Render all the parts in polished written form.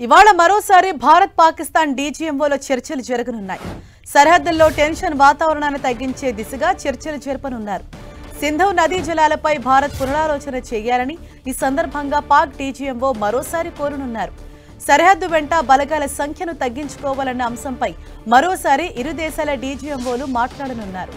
ఇవాళ మరోసారి భారత్ పాకిస్తాన్ డీజీఎంఓలో చర్చలు జరగనున్నాయి. సరిహద్దుల్లో టెన్షన్ వాతావరణాన్ని తగ్గించే దిశగా చర్చలు జరపనున్నారు. సింధు నదీ జలాలపై భారత్ పునరాలోచన చేయాలని ఈ సందర్భంగా పాక్ డీజీఎంఓ మరోసారి కోరనున్నారు. సరిహద్దు వెంట బలగాల సంఖ్యను తగ్గించుకోవాలన్న అంశంపై మరోసారి ఇరు దేశాల డీజీఎంఓలు మాట్లాడనున్నారు.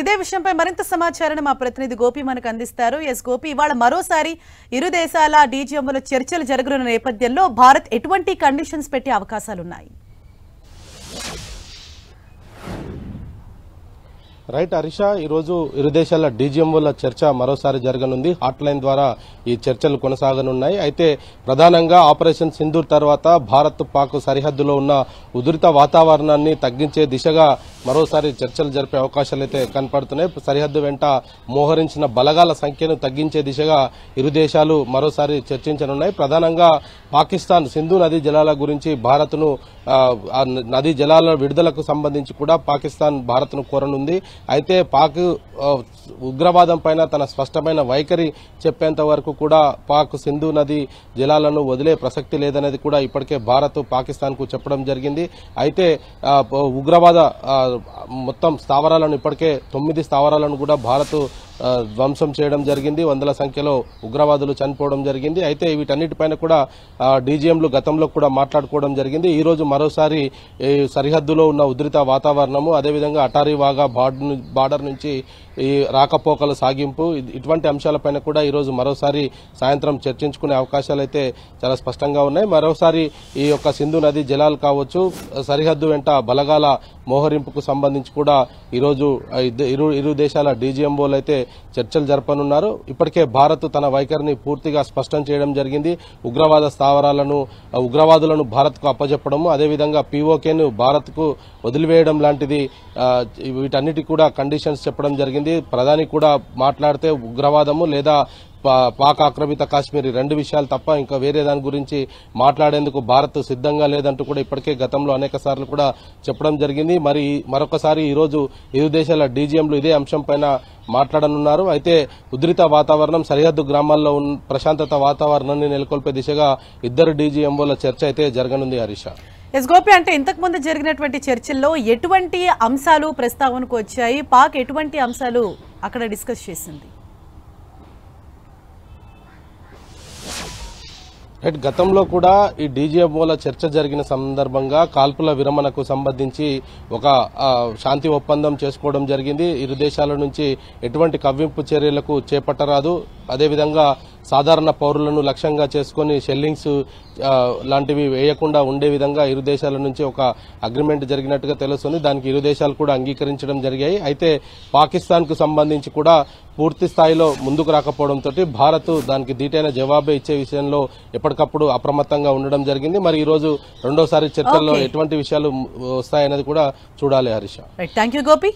ఇదే విషయంపై మరింత సమాచారాన్ని మా ప్రతినిధి గోపి మనకు అందిస్తారు. గోపి, ఇవాళ మరోసారి ఇరు దేశాల డీజీఎంఓల చర్చలు జరగనున్న నేపథ్యంలో భారత్ ఎటువంటి కండిషన్స్ పెట్టే అవకాశాలున్నాయి? రైట్ హరీష, ఈరోజు ఇరు దేశాల డీజీఎంఓల చర్చ మరోసారి జరగనుంది. హాట్ లైన్ ద్వారా ఈ చర్చలు కొనసాగనున్నాయి. అయితే ప్రధానంగా ఆపరేషన్ సింధూర్ తర్వాత భారత్ పాక్ సరిహద్దులో ఉన్న ఉధృత వాతావరణాన్ని తగ్గించే దిశగా మరోసారి చర్చలు జరిపే అవకాశాలు అయితే కనపడుతున్నాయి. సరిహద్దు వెంట మోహరించిన బలగాల సంఖ్యను తగ్గించే దిశగా ఇరు దేశాలు మరోసారి చర్చించనున్నాయి. ప్రధానంగా పాకిస్తాన్ సింధు నదీ జలాల గురించి భారత్ను నదీ జలాల విడుదలకు సంబంధించి కూడా పాకిస్తాన్ భారత్ను కోరనుంది. అయితే పాక్ ఉగ్రవాదం పైన తన స్పష్టమైన వైఖరి చెప్పేంత వరకు కూడా పాక్ సింధు నది జలాలను వదిలే ప్రసక్తి లేదనేది కూడా ఇప్పటికే భారత్ పాకిస్తాన్ కు చెప్పడం జరిగింది. అయితే ఉగ్రవాద మొత్తం స్థావరాలను ఇప్పటికే 9 స్థావరాలను కూడా భారత్ ధ్వంసం చేయడం జరిగింది. వందల సంఖ్యలో ఉగ్రవాదులు చనిపోవడం జరిగింది. అయితే వీటన్నిటిపైన కూడా డీజీఎంలు గతంలో కూడా మాట్లాడుకోవడం జరిగింది. ఈ రోజు మరోసారి సరిహద్దులో ఉన్న ఉధృత వాతావరణము, అదేవిధంగా అటారీ వాగా బార్డర్ నుంచి ఈ రాకపోకల సాగింపు, ఇటువంటి అంశాలపైన కూడా ఈ రోజు మరోసారి సాయంత్రం చర్చించుకునే అవకాశాలు అయితే చాలా స్పష్టంగా ఉన్నాయి. మరోసారి ఈ యొక్క సింధు నది జలాలు కావచ్చు, సరిహద్దు వెంట బలగాల మోహరింపుకు సంబంధించి కూడా ఈరోజు ఇరు దేశాల డీజీఎంఓలు అయితే చర్చలు జరపనున్నారు. ఇప్పటికే భారత్ తన వైఖరిని పూర్తిగా స్పష్టం చేయడం జరిగింది. ఉగ్రవాద స్థావరాలను ఉగ్రవాదులను భారత్ కు అప్పజెప్పడము, అదేవిధంగా పీఓకేను భారత్ కు వదిలివేయడం లాంటిది వీటన్నిటి కూడా కండిషన్స్ చెప్పడం జరిగింది. ప్రధాని కూడా మాట్లాడితే ఉగ్రవాదము లేదా పాక్ ఆక్రమిత కాశ్మీర్ 2 విషయాలు తప్ప ఇంకా వేరే దాని గురించి మాట్లాడేందుకు భారత్ సిద్ధంగా లేదంటూ కూడా ఇప్పటికే గతంలో అనేక సార్లు కూడా చెప్పడం జరిగింది. మరి మరొకసారి ఈ రోజు ఇరు దేశాల డీజీఎంలు ఇదే అంశంపైన మాట్లాడనున్నారు. అయితే ఉధృత వాతావరణం, సరిహద్దు గ్రామాల్లో ప్రశాంతత వాతావరణాన్ని నెలకొల్పే దిశగా ఇద్దరు డీజీఎంఓల చర్చ అయితే జరగనుంది. హరీష, గోపి, అంటే ఇంతకు ముందు జరిగినటువంటి చర్చల్లో ఎటువంటి అంశాలు ప్రస్తావనకు వచ్చాయి? పాక్ ఎటువంటి అంశాలు అక్కడ డిస్కస్ చేసింది? గతంలో కూడా ఈ డీజీఎంఓల చర్చ జరిగిన సందర్భంగా కాల్పుల విరమణకు సంబంధించి ఒక శాంతి ఒప్పందం చేసుకోవడం జరిగింది. ఇరు దేశాల నుంచి ఎటువంటి కవ్వింపు చర్యలకు చేపట్టరాదు, అదేవిధంగా సాధారణ పౌరులను లక్ష్యంగా చేసుకుని షెల్లింగ్స్ లాంటివి వేయకుండా ఉండే విధంగా ఇరు దేశాల నుంచి ఒక అగ్రిమెంట్ జరిగినట్టుగా తెలుస్తుంది. దానికి ఇరు దేశాలు కూడా అంగీకరించడం జరిగాయి. అయితే పాకిస్తాన్ కు సంబంధించి కూడా పూర్తి స్థాయిలో ముందుకు రాకపోవడంతో భారత్ దానికి దీటైన జవాబే ఇచ్చే విషయంలో ఎప్పటికప్పుడు అప్రమత్తంగా ఉండడం జరిగింది. మరి ఈ రోజు రెండోసారి చర్చల్లో ఎటువంటి విషయాలు వస్తాయనేది కూడా చూడాలి. హరీష, థాంక్యూ గోపి.